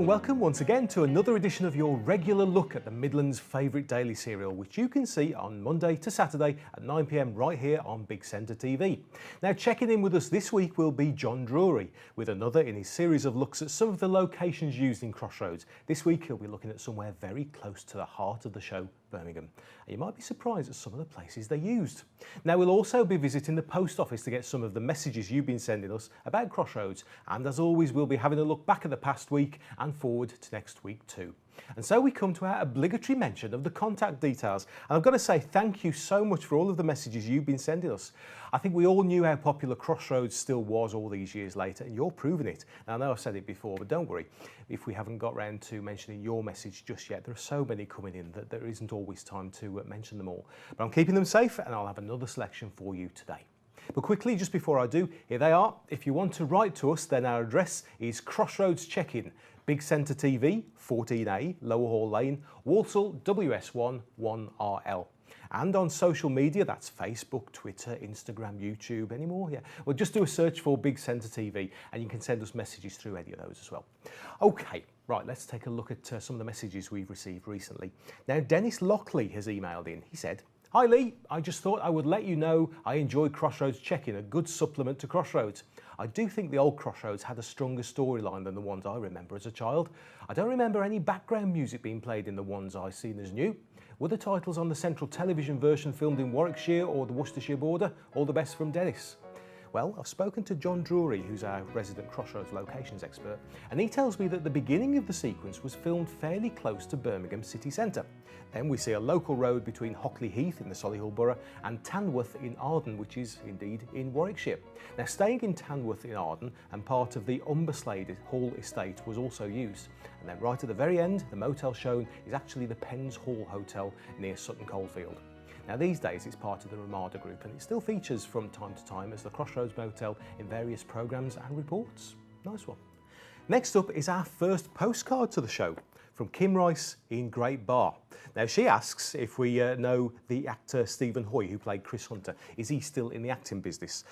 and welcome once again to another edition of your regular look at the Midlands' favourite daily serial, which you can see on Monday to Saturday at 9 p.m. right here on Big Centre TV. Now, checking in with us this week will be John Drury, with another in his series of looks at some of the locations used in Crossroads. This week he'll be looking at somewhere very close to the heart of the show, Birmingham. And you might be surprised at some of the places they used. Now, we'll also be visiting the post office to get some of the messages you've been sending us about Crossroads, and as always we'll be having a look back at the past week and forward to next week too. And so we come to our obligatory mention of the contact details, and I've got to say thank you so much for all of the messages you've been sending us. I think we all knew how popular Crossroads still was all these years later, and you're proving it. Now, I know I've said it before, but don't worry if we haven't got round to mentioning your message just yet. There are so many coming in that there isn't always time to mention them all. But I'm keeping them safe, and I'll have another selection for you today. But quickly, just before I do, here they are. If you want to write to us, then our address is Crossroads Check-In, Big Centre TV, 14A, Lower Hall Lane, Walsall, WS1 1RL. And on social media, that's Facebook, Twitter, Instagram, YouTube, any more? Yeah. Well, just do a search for Big Centre TV and you can send us messages through any of those as well. Okay, right, let's take a look at some of the messages we've received recently. Now, Dennis Lockley has emailed in. He said, "Hi Lee, I just thought I would let you know I enjoyed Crossroads Check-In, a good supplement to Crossroads. I do think the old Crossroads had a stronger storyline than the ones I remember as a child. I don't remember any background music being played in the ones I've seen as new. Were the titles on the central television version filmed in Warwickshire or the Worcestershire border? All the best from Dennis." Well, I've spoken to John Drury, who's our resident Crossroads locations expert, and he tells me that the beginning of the sequence was filmed fairly close to Birmingham city centre. Then we see a local road between Hockley Heath in the Solihull borough and Tanworth in Arden, which is indeed in Warwickshire. Now, staying in Tanworth in Arden and part of the Umberslade Hall estate was also used. And then right at the very end, the motel shown is actually the Pens Hall Hotel near Sutton Coldfield. Now, these days it's part of the Ramada Group and it still features from time to time as the Crossroads Motel in various programmes and reports. Nice one. Next up is our first postcard to the show from Kim Rice in Great Bar. Now, she asks if we know the actor Stephen Hoy, who played Chris Hunter. Is he still in the acting business?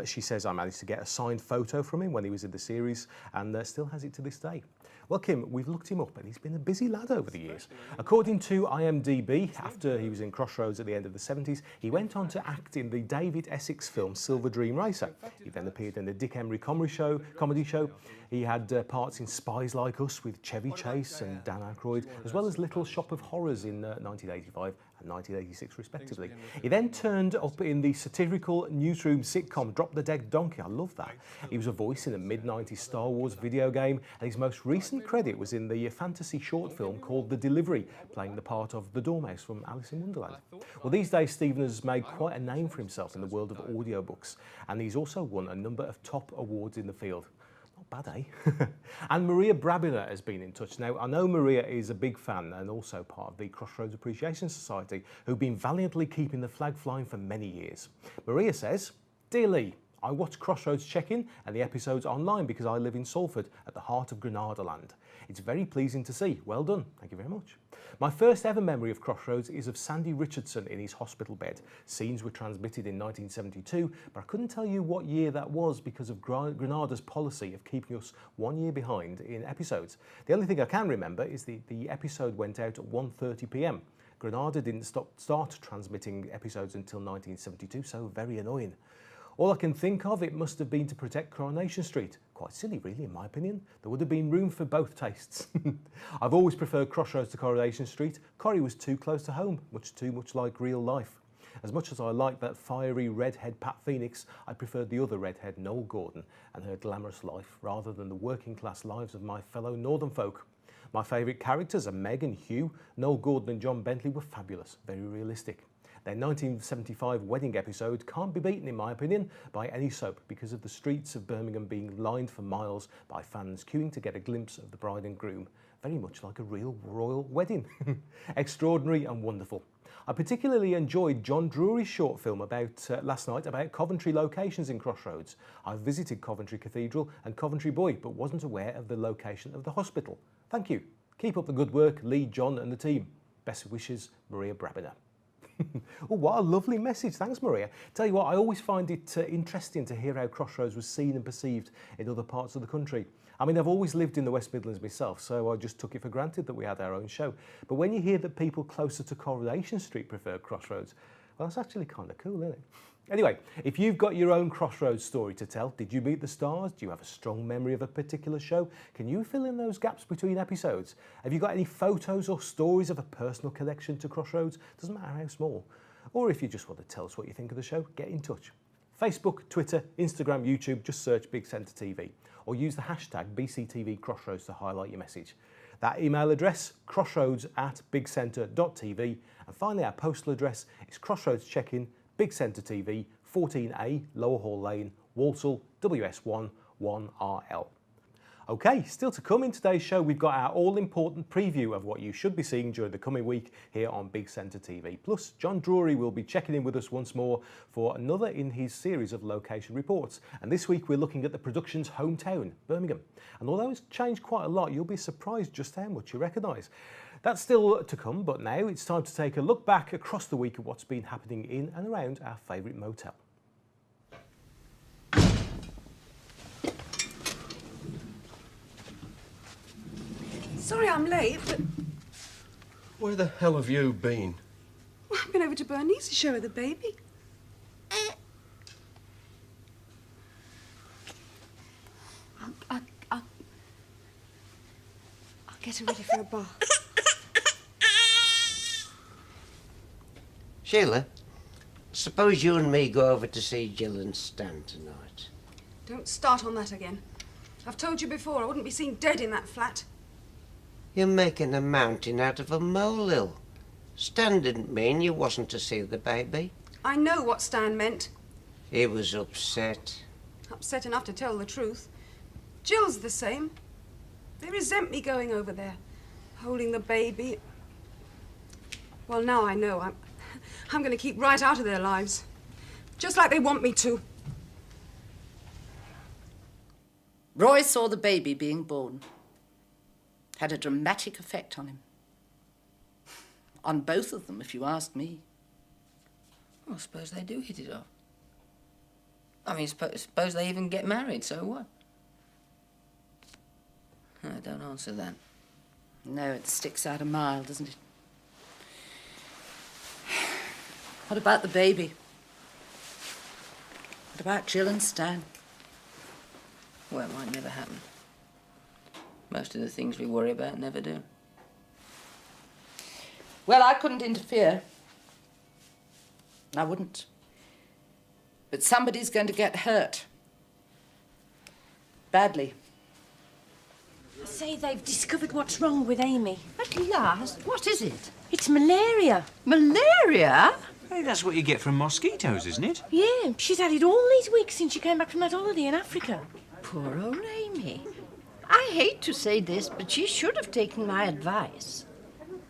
She says I managed to get a signed photo from him when he was in the series and still has it to this day. Well, Kim, we've looked him up and he's been a busy lad over the years. According to IMDb, after he was in Crossroads at the end of the 70s, he went on to act in the David Essex film Silver Dream Racer. He then appeared in the Dick Emery comedy show. He had parts in Spies Like Us with Chevy Chase and Dan Aykroyd, as well as Little Shop of Horrors in 1985 and 1986 respectively. He then turned up in the satirical newsroom sitcom Drop the Dead Donkey. I love that. He was a voice in a mid-90s Star Wars video game, and his most recent credit was in the fantasy short film called The Delivery, playing the part of the Dormouse from Alice in Wonderland. Well, these days Stephen has made quite a name for himself in the world of audiobooks, and he's also won a number of top awards in the field. Not bad, eh? And Maria Brabiner has been in touch. Now, I know Maria is a big fan and also part of the Crossroads Appreciation Society, who've been valiantly keeping the flag flying for many years. Maria says, "Dear Lee, I watch Crossroads Check-In and the episodes online because I live in Salford at the heart of Granada land. It's very pleasing to see. Well done. Thank you very much. My first ever memory of Crossroads is of Sandy Richardson in his hospital bed. Scenes were transmitted in 1972, but I couldn't tell you what year that was because of Granada's policy of keeping us 1 year behind in episodes. The only thing I can remember is the episode went out at 1:30 p.m. Granada didn't start transmitting episodes until 1972, so very annoying. All I can think of, it must have been to protect Coronation Street. Quite silly, really, in my opinion. There would have been room for both tastes. I've always preferred Crossroads to Coronation Street. Corrie was too close to home, too much like real life. As much as I liked that fiery redhead Pat Phoenix, I preferred the other redhead Noel Gordon and her glamorous life rather than the working class lives of my fellow northern folk. My favourite characters are Meg and Hugh. Noel Gordon and John Bentley were fabulous, very realistic. Their 1975 wedding episode can't be beaten, in my opinion, by any soap because of the streets of Birmingham being lined for miles by fans queuing to get a glimpse of the bride and groom, very much like a real royal wedding. Extraordinary and wonderful. I particularly enjoyed John Drury's short film last night about Coventry locations in Crossroads. I visited Coventry Cathedral and Coventry Buoy, but wasn't aware of the location of the hospital. Thank you. Keep up the good work, Lee, John and the team. Best wishes, Maria Brabiner. Oh, what a lovely message. Thanks, Maria. Tell you what, I always find it interesting to hear how Crossroads was seen and perceived in other parts of the country. I mean, I've always lived in the West Midlands myself, so I just took it for granted that we had our own show. But when you hear that people closer to Coronation Street prefer Crossroads, well, that's actually kind of cool, isn't it? Anyway, if you've got your own Crossroads story to tell, did you meet the stars? Do you have a strong memory of a particular show? Can you fill in those gaps between episodes? Have you got any photos or stories of a personal connection to Crossroads? Doesn't matter how small. Or if you just want to tell us what you think of the show, get in touch. Facebook, Twitter, Instagram, YouTube, just search Big Centre TV. Or use the hashtag BCTV Crossroads to highlight your message. That email address, crossroads@bigcentre.tv. And finally, our postal address is Crossroads Check-in, Big Centre TV, 14A, Lower Hall Lane, Walsall, WS1 1RL. OK, still to come in today's show, we've got our all-important preview of what you should be seeing during the coming week here on Big Centre TV. Plus, John Drury will be checking in with us once more for another in his series of location reports. And this week, we're looking at the production's hometown, Birmingham. And although it's changed quite a lot, you'll be surprised just how much you recognise. That's still to come, but now it's time to take a look back across the week at what's been happening in and around our favourite motel. Sorry I'm late, but... Where the hell have you been? Well, I've been over to Bernice to show her the baby. I'll get her ready for a bath. Sheila, suppose you and me go over to see Jill and Stan tonight. Don't start on that again. I've told you before I wouldn't be seen dead in that flat. You're making a mountain out of a molehill. Stan didn't mean you wasn't to see the baby. I know what Stan meant. He was upset. Upset enough to tell the truth. Jill's the same. They resent me going over there, holding the baby. Well, now I know. I'm going to keep right out of their lives, just like they want me to. Roy saw the baby being born. Had a dramatic effect on him. On both of them, if you ask me. Well, I suppose they do hit it off. I mean, suppose they even get married, so what? No, don't answer that. No, it sticks out a mile, doesn't it? What about the baby? What about Jill and Stan? Well, it might never happen. Most of the things we worry about never do. Well, I couldn't interfere. I wouldn't. But somebody's going to get hurt. Badly. I say they've discovered what's wrong with Amy. At last? What is it? It's malaria. Malaria? Hey, that's what you get from mosquitoes, isn't it? Yeah, she's had it all these weeks since she came back from that holiday in Africa. Poor old Amy. I hate to say this, but she should have taken my advice.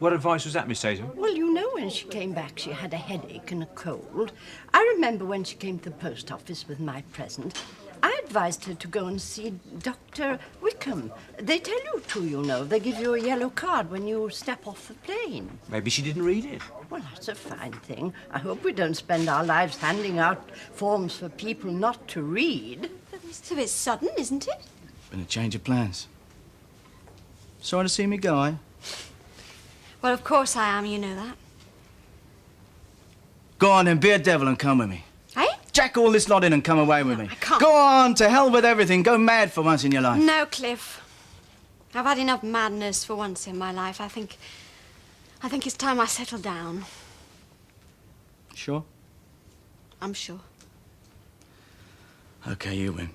What advice was that, Miss Tatum? Well, you know, when she came back, she had a headache and a cold. I remember when she came to the post office with my present, I advised her to go and see Dr. Wickham. They tell you to, you know. They give you a yellow card when you step off the plane. Maybe she didn't read it. Well, that's a fine thing. I hope we don't spend our lives handing out forms for people not to read. It's a bit sudden, isn't it? Been a change of plans. Sorry to see me go, eh? Well, of course I am, you know that. Go on then, be a devil and come with me. Eh? Jack all this lot in and come away with me. I can't. Go on, to hell with everything. Go mad for once in your life. No, Cliff. I've had enough madness for once in my life. I think it's time I settle down. Sure? I'm sure. Okay, you win.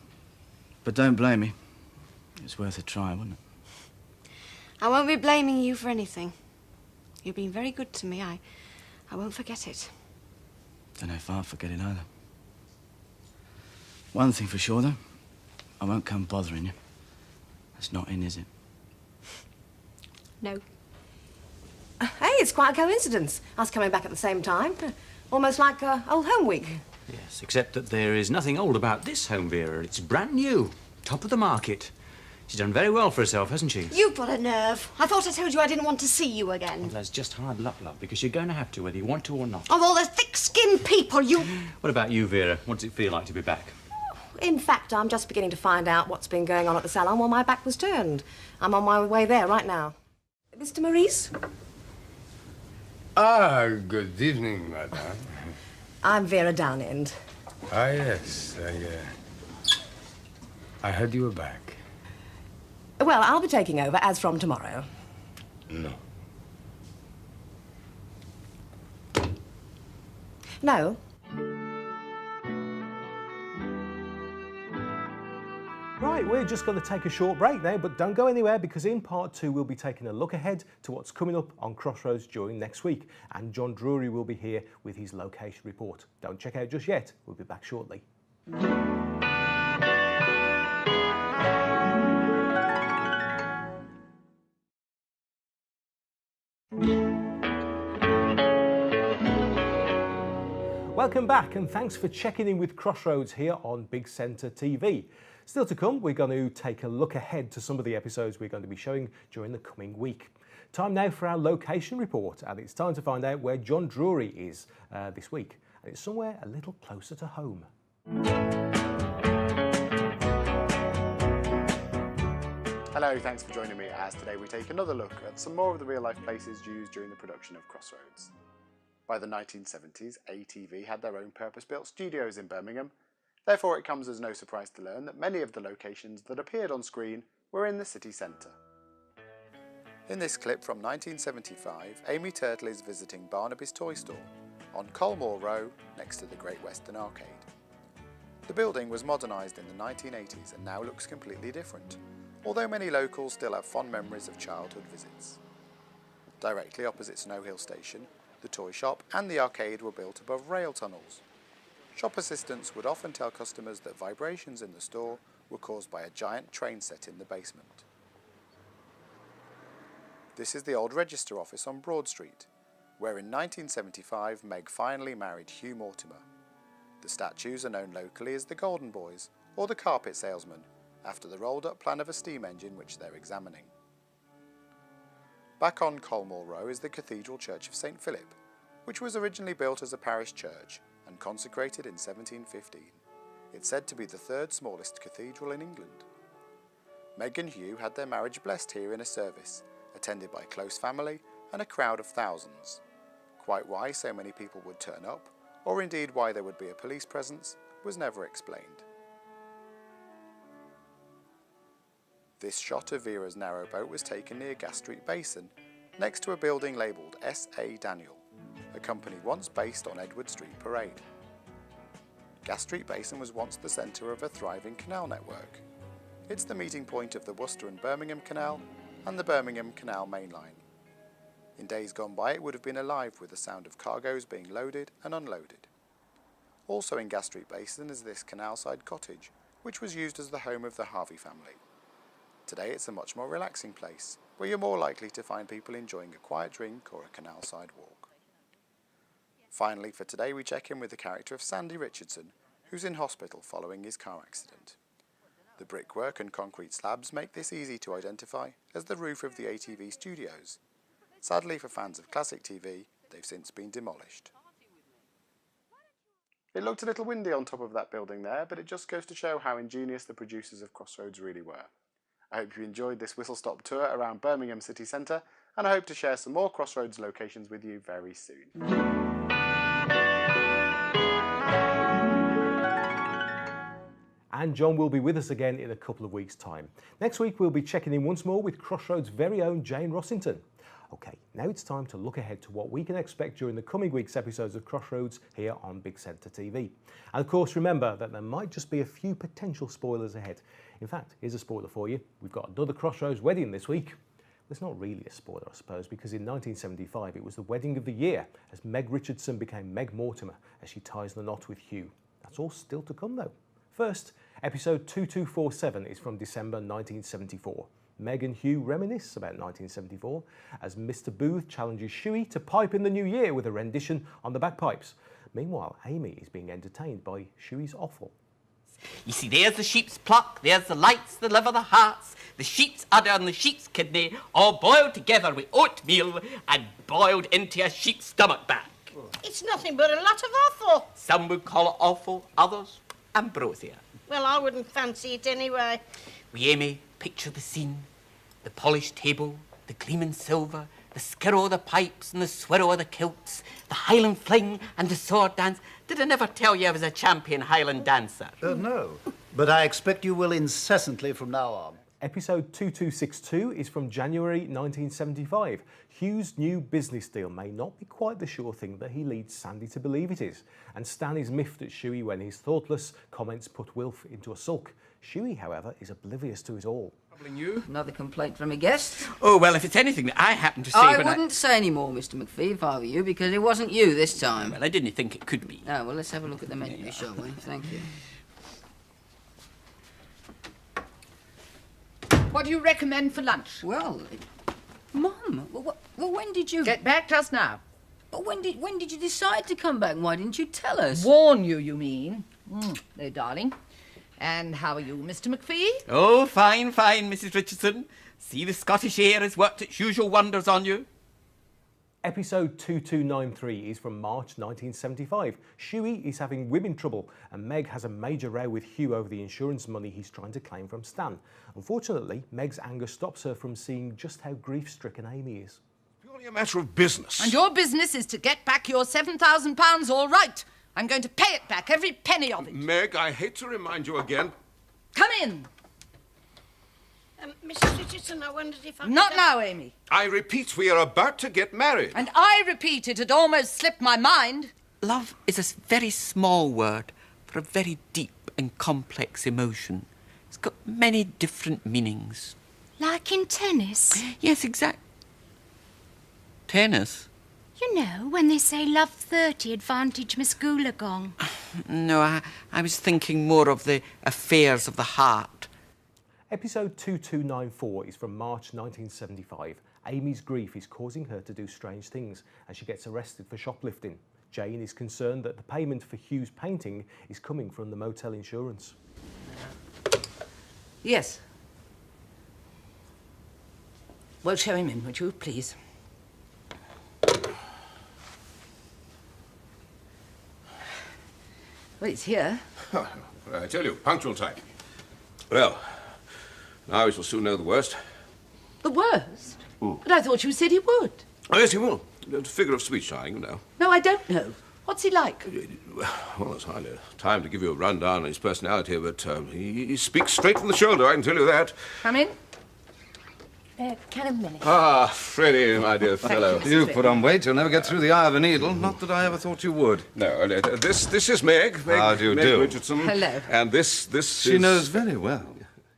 But don't blame me. It's worth a try, wouldn't it? I won't be blaming you for anything. You've been very good to me. I won't forget it. Don't know if I'll forget it either. One thing for sure, though. I won't come bothering you. That's not in, is it? No. Hey, it's quite a coincidence. Us coming back at the same time. Almost like Old Home Week. Yes, except that there is nothing old about this home, Vera. It's brand new. Top of the market. She's done very well for herself, hasn't she? You've got a nerve. I thought I told you I didn't want to see you again. Well, that's just hard luck, love, because you're going to have to, whether you want to or not. Of all the thick-skinned people, you... What about you, Vera? What does it feel like to be back? In fact, I'm just beginning to find out what's been going on at the salon while my back was turned. I'm on my way there right now. Mr. Maurice? Ah, good evening, madame. I'm Vera Downend. Ah, yes. I heard you were back. Well, I'll be taking over as from tomorrow. No. No? Right, we're just going to take a short break now, but don't go anywhere because in part 2 we'll be taking a look ahead to what's coming up on Crossroads during next week, and John Drury will be here with his location report. Don't check out just yet, we'll be back shortly. Welcome back and thanks for checking in with Crossroads here on Big Centre TV. Still to come, we're going to take a look ahead to some of the episodes we're going to be showing during the coming week. Time now for our location report, and it's time to find out where John Drury is this week. And it's somewhere a little closer to home. Hello, thanks for joining me as today we take another look at some more of the real-life places used during the production of Crossroads. By the 1970s, ATV had their own purpose-built studios in Birmingham. Therefore, it comes as no surprise to learn that many of the locations that appeared on screen were in the city centre. In this clip from 1975, Amy Turtle is visiting Barnaby's toy store on Colmore Row next to the Great Western Arcade. The building was modernised in the 1980s and now looks completely different, although many locals still have fond memories of childhood visits. Directly opposite Snow Hill Station, the toy shop and the arcade were built above rail tunnels. Shop assistants would often tell customers that vibrations in the store were caused by a giant train set in the basement. This is the old register office on Broad Street, where in 1975 Meg finally married Hugh Mortimer. The statues are known locally as the Golden Boys or the Carpet Salesman, after the rolled-up plan of a steam engine which they're examining. Back on Colmore Row is the Cathedral Church of St Philip, which was originally built as a parish church and consecrated in 1715. It's said to be the third smallest cathedral in England. Meg and Hugh had their marriage blessed here in a service, attended by close family and a crowd of thousands. Quite why so many people would turn up, or indeed why there would be a police presence, was never explained. This shot of Vera's narrowboat was taken near Gas Street Basin, next to a building labelled S.A. Daniel, a company once based on Edward Street Parade. Gas Street Basin was once the centre of a thriving canal network. It's the meeting point of the Worcester and Birmingham Canal and the Birmingham Canal Main Line. In days gone by it would have been alive with the sound of cargoes being loaded and unloaded. Also in Gas Street Basin is this canal-side cottage, which was used as the home of the Harvey family. Today it's a much more relaxing place, where you're more likely to find people enjoying a quiet drink or a canal-side walk. Finally, for today we check in with the character of Sandy Richardson, who's in hospital following his car accident. The brickwork and concrete slabs make this easy to identify as the roof of the ATV studios. Sadly for fans of classic TV, they've since been demolished. It looked a little windy on top of that building there, but it just goes to show how ingenious the producers of Crossroads really were. I hope you enjoyed this whistle-stop tour around Birmingham city centre, and I hope to share some more Crossroads locations with you very soon. And John will be with us again in a couple of weeks' time. Next week we'll be checking in once more with Crossroads' very own Jane Rossington. OK, now it's time to look ahead to what we can expect during the coming week's episodes of Crossroads here on Big Centre TV. And of course remember that there might just be a few potential spoilers ahead. In fact, here's a spoiler for you. We've got another Crossroads wedding this week. Well, it's not really a spoiler, I suppose, because in 1975 it was the wedding of the year as Meg Richardson became Meg Mortimer as she ties the knot with Hugh. That's all still to come though. First, episode 2247 is from December 1974. Meg and Hugh reminisce about 1974 as Mr. Booth challenges Shuey to pipe in the new year with a rendition on the bagpipes. Meanwhile, Amy is being entertained by Shuey's offal. You see, there's the sheep's pluck, there's the lights, the liver, the hearts, the sheep's udder and the sheep's kidney, all boiled together with oatmeal and boiled into a sheep's stomach back. It's nothing but a lot of offal. Some would call it offal, others ambrosia. Well, I wouldn't fancy it anyway. We, Amy, picture the scene. The polished table, the gleaming silver, the skirrow of the pipes and the swirrow of the kilts, the Highland fling and the sword dance. Did I never tell you I was a champion Highland dancer? No, but I expect you will incessantly from now on. Episode 2262 is from January 1975. Hugh's new business deal may not be quite the sure thing that he leads Sandy to believe it is, and Stan is miffed at Shuey when his thoughtless comments put Wilf into a sulk. Shuey, however, is oblivious to it all. You? Another complaint from a guest? Oh, well, if it's anything that I happen to see I when wouldn't say any more, Mr. McPhee, if I were you, because it wasn't you this time. Well, I didn't think it could be. Oh, well, let's have a look at the menu, shall we? Thank you. What do you recommend for lunch? Well, Mum, well, when did you... Get back just now. But when did you decide to come back? Why didn't you tell us? Warn you, you mean? No, darling. And how are you, Mr. McPhee? Oh, fine, fine, Mrs. Richardson. See the Scottish air has worked its usual wonders on you. Episode 2293 is from March 1975. Shuey is having women trouble and Meg has a major row with Hugh over the insurance money he's trying to claim from Stan. Unfortunately, Meg's anger stops her from seeing just how grief-stricken Amy is. Purely a matter of business. And your business is to get back your £7,000, all right. I'm going to pay it back, every penny of it. Meg, I hate to remind you again. Come in. Mrs. Richardson, I wondered if I Not now, Amy. I repeat, we are about to get married. And I repeat, it had almost slipped my mind. Love is a very small word for a very deep and complex emotion. It's got many different meanings. Like in tennis? Yes, exact. Tennis? You know, when they say love 30, advantage Miss Goolagong. No, I was thinking more of the affairs of the heart. Episode 2294 is from March 1975. Amy's grief is causing her to do strange things and she gets arrested for shoplifting. Jane is concerned that the payment for Hugh's painting is coming from the motel insurance. Yes. Well, show him in, would you, please? Well, it's here. I tell you, punctual type. Well, now we shall soon know the worst. The worst? But I thought you said he would. Oh, yes, he will. A figure of speech, darling, you know. No, I don't know. What's he like? Well, there's hardly time to give you a rundown on his personality, but he speaks straight from the shoulder, I can tell you that. Come in. Can a minute. Ah, Freddie, my dear fellow. You put on weight, you'll never get through the eye of a needle. Not that I ever thought you would. No, this is Meg. How do you Meg do? Richardson. Hello. And this She knows very well.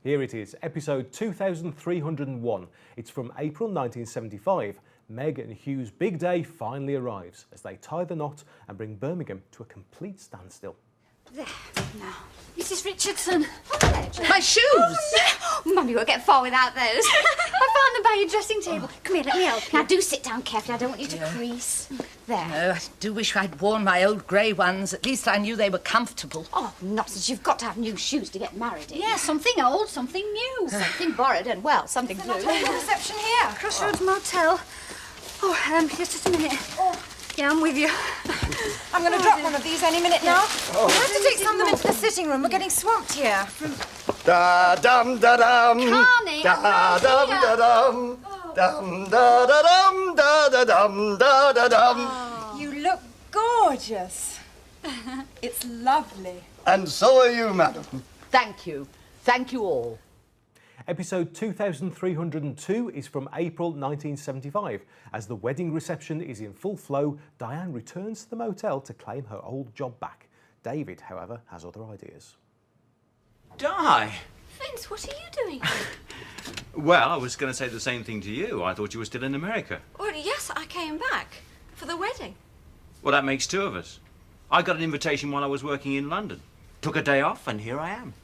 Here it is, episode 2301. It's from April 1975. Meg and Hugh's big day finally arrives as they tie the knot and bring Birmingham to a complete standstill. There, now. Mrs. Richardson. My shoes! Oh, no. Mummy won't get far without those. I found them by your dressing table. Come here, let me help you. Now, do sit down carefully. I don't want you to crease. There. No, I do wish I'd worn my old grey ones. At least I knew they were comfortable. Oh, nonsense. You've got to have new shoes to get married in. Yeah, something old, something new. Something borrowed and, well, something blue. The reception here. Crossroads Motel. Oh, just a minute. Oh. Yeah, I'm with you. I'm going to drop one of these any minute now. We'll have to take some of them into the sitting room. We're getting swamped here. Da dum da dum. Carney, Da dum da dum. Dum da da dum da da dum da da dum. You look gorgeous. It's lovely. And so are you, madam. Thank you. Thank you all. Episode 2302 is from April 1975. As the wedding reception is in full flow, Diane returns to the motel to claim her old job back. David, however, has other ideas. Di! Vince, what are you doing? Well, I was going to say the same thing to you. I thought you were still in America. Well, yes, I came back for the wedding. Well, that makes two of us. I got an invitation while I was working in London. Took a day off, and here I am.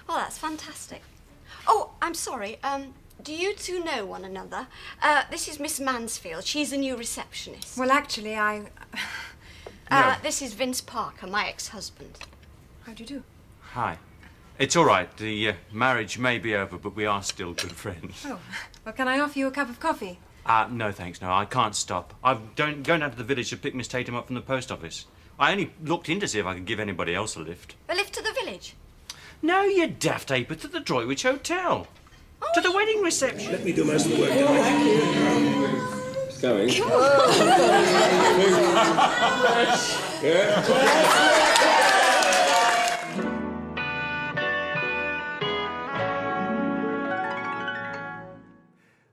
Well, that's fantastic. Oh, I'm sorry. Do you two know one another? This is Miss Mansfield. She's a new receptionist. Well, actually, No. This is Vince Parker, my ex-husband. How do you do? Hi. It's all right. The marriage may be over, but we are still good friends. Oh, well, can I offer you a cup of coffee? No, thanks. No, I can't stop. I'm going down to the village to pick Miss Tatum up from the post office. I only looked in to see if I could give anybody else a lift. A lift to the village? No, you daft ape, to the Droitwich Hotel. To the wedding reception. Let me do most of the work. It's going.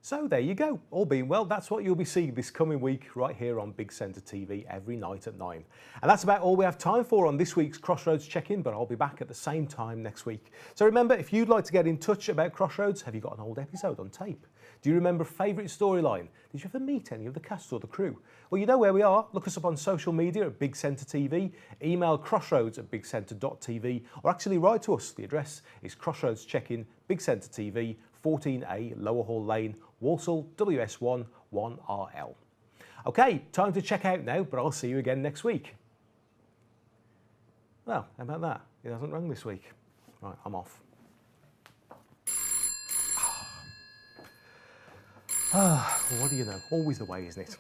So there you go. All being well, that's what you'll be seeing this coming week right here on Big Centre TV every night at 9. And that's about all we have time for on this week's Crossroads check-in, but I'll be back at the same time next week. So remember, if you'd like to get in touch about Crossroads, have you got an old episode on tape? Do you remember a favourite storyline? Did you ever meet any of the cast or the crew? Well, you know where we are. Look us up on social media at Big Centre TV, email crossroads@bigcentre.tv, or actually write to us. The address is Crossroads Check-in, Big Centre TV, 14A Lower Hall Lane, Walsall, WS1 1RL. OK, time to check out now, but I'll see you again next week. Well, how about that? It hasn't rung this week. Right, I'm off. Well, what do you know? Always the way, isn't it?